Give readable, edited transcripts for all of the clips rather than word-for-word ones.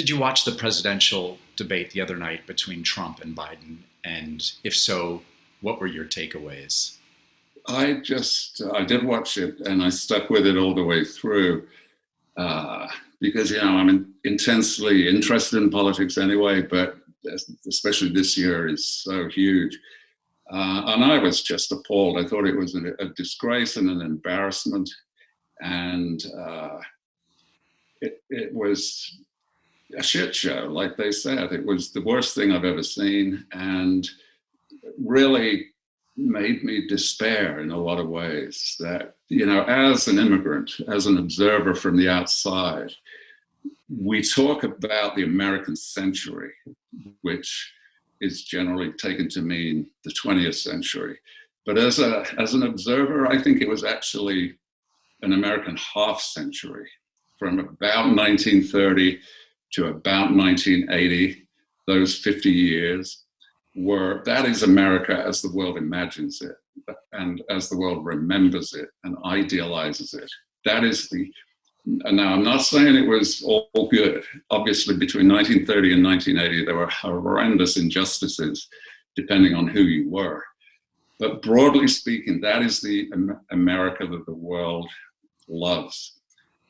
Did you watch the presidential debate the other night between Trump and Biden? And if so, what were your takeaways? I did watch it, and I stuck with it all the way through because, I'm intensely interested in politics anyway, but especially this year is so huge. And I was just appalled. I thought it was a disgrace and an embarrassment. And it was a shit show, like they said. It was the worst thing I've ever seen, and really made me despair in a lot of ways. That, as an immigrant, as an observer from the outside, we talk about the American century, which is generally taken to mean the 20th century. But as an observer, I think it was actually an American half century, from about 1930 to about 1980. Those 50 years that is America as the world imagines it, and as the world remembers it and idealizes it. That is and now I'm not saying it was all good. Obviously, between 1930 and 1980, there were horrendous injustices, depending on who you were. But broadly speaking, that is the America that the world loves.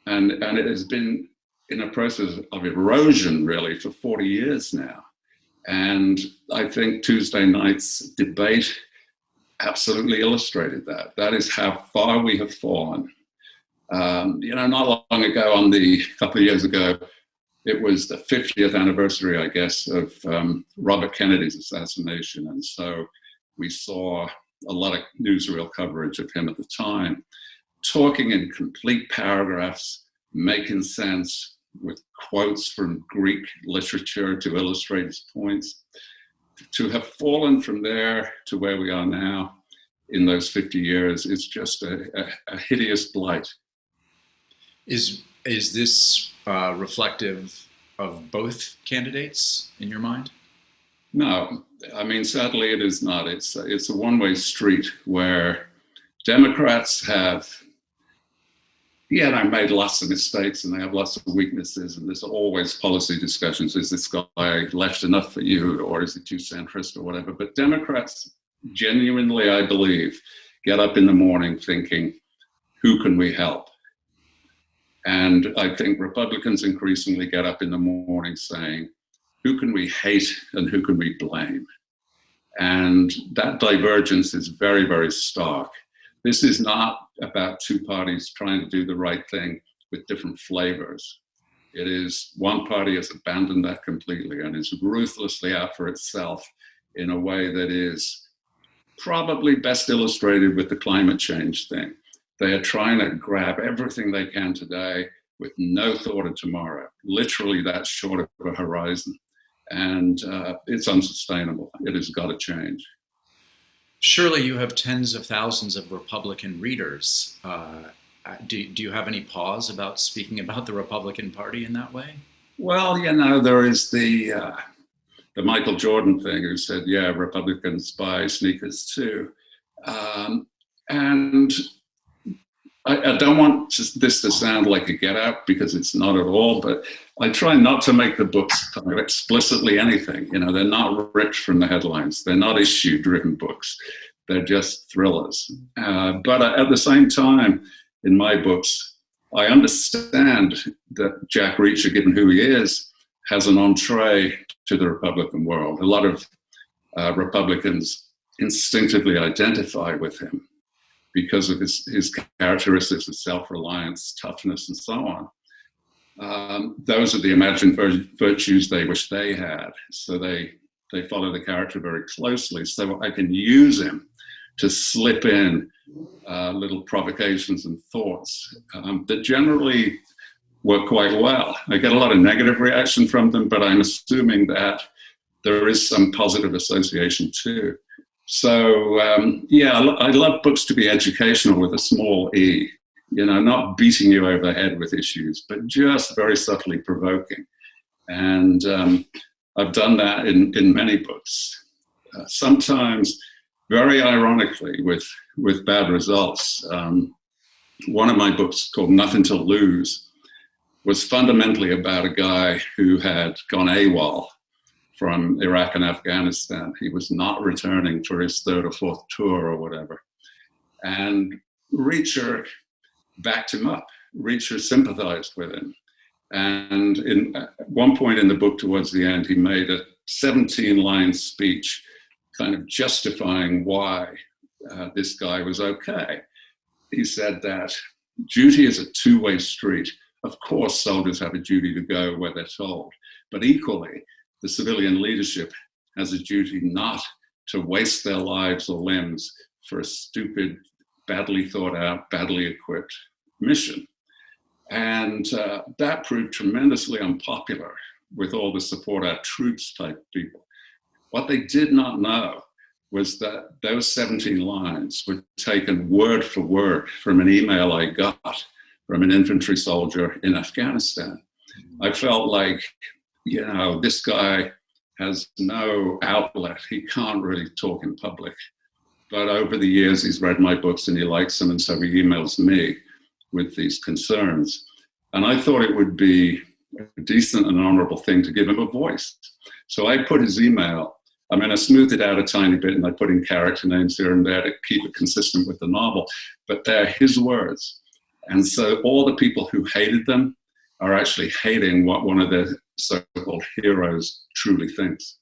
And it has been in a process of erosion, really, for 40 years now. And I think Tuesday night's debate absolutely illustrated that. That is how far we have fallen. Not long ago, a couple of years ago, it was the 50th anniversary, I guess, of Robert Kennedy's assassination. And so we saw a lot of newsreel coverage of him at the time, talking in complete paragraphs, making sense, with quotes from Greek literature to illustrate his points. To have fallen from there to where we are now in those 50 years is just a hideous blight. Is this reflective of both candidates in your mind? No, sadly it is not. It's a one-way street where Democrats have made lots of mistakes, and they have lots of weaknesses, and there's always policy discussions. Is this guy left enough for you, or is he too centrist, or whatever? But Democrats genuinely, I believe, get up in the morning thinking, who can we help? And I think Republicans increasingly get up in the morning saying, who can we hate and who can we blame? And that divergence is very, very stark. This is not about two parties trying to do the right thing with different flavors. It is one party has abandoned that completely and is ruthlessly out for itself in a way that is probably best illustrated with the climate change thing. They are trying to grab everything they can today with no thought of tomorrow. Literally that short of a horizon. And it's unsustainable. It has got to change. Surely you have tens of thousands of Republican readers. Do you have any pause about speaking about the Republican Party in that way? Well, there is the Michael Jordan thing who said, Republicans buy sneakers too. And I don't want this to sound like a get out, because it's not at all, but I try not to make the books kind of explicitly anything. They're not rich from the headlines. They're not issue-driven books. They're just thrillers. But at the same time, in my books, I understand that Jack Reacher, given who he is, has an entree to the Republican world. A lot of Republicans instinctively identify with him because of his characteristics of self-reliance, toughness, and so on. Those are the imagined virtues they wish they had. So they follow the character very closely. So I can use him to slip in little provocations and thoughts that generally work quite well. I get a lot of negative reaction from them, but I'm assuming that there is some positive association too. So I love books to be educational with a small e, not beating you over the head with issues, but just very subtly provoking. And I've done that in many books. Sometimes, very ironically, with bad results. One of my books called Nothing to Lose was fundamentally about a guy who had gone AWOL from Iraq and Afghanistan. He was not returning for his third or fourth tour or whatever. And Reacher backed him up. Reacher sympathized with him. And at one point in the book, towards the end, he made a 17-line speech kind of justifying why this guy was okay. He said that duty is a two-way street. Of course, soldiers have a duty to go where they're told, but equally, the civilian leadership has a duty not to waste their lives or limbs for a stupid, badly thought out, badly equipped mission. And that proved tremendously unpopular with all the support our troops type people. What they did not know was that those 17 lines were taken word for word from an email I got from an infantry soldier in Afghanistan. I felt like, you know, this guy has no outlet. He can't really talk in public. But over the years, he's read my books and he likes them, and so he emails me with these concerns. And I thought it would be a decent and honorable thing to give him a voice. So I put his email, I mean, I smoothed it out a tiny bit and I put in character names here and there to keep it consistent with the novel, but they're his words. And so all the people who hated them are actually hating what one of their so-called heroes truly thinks.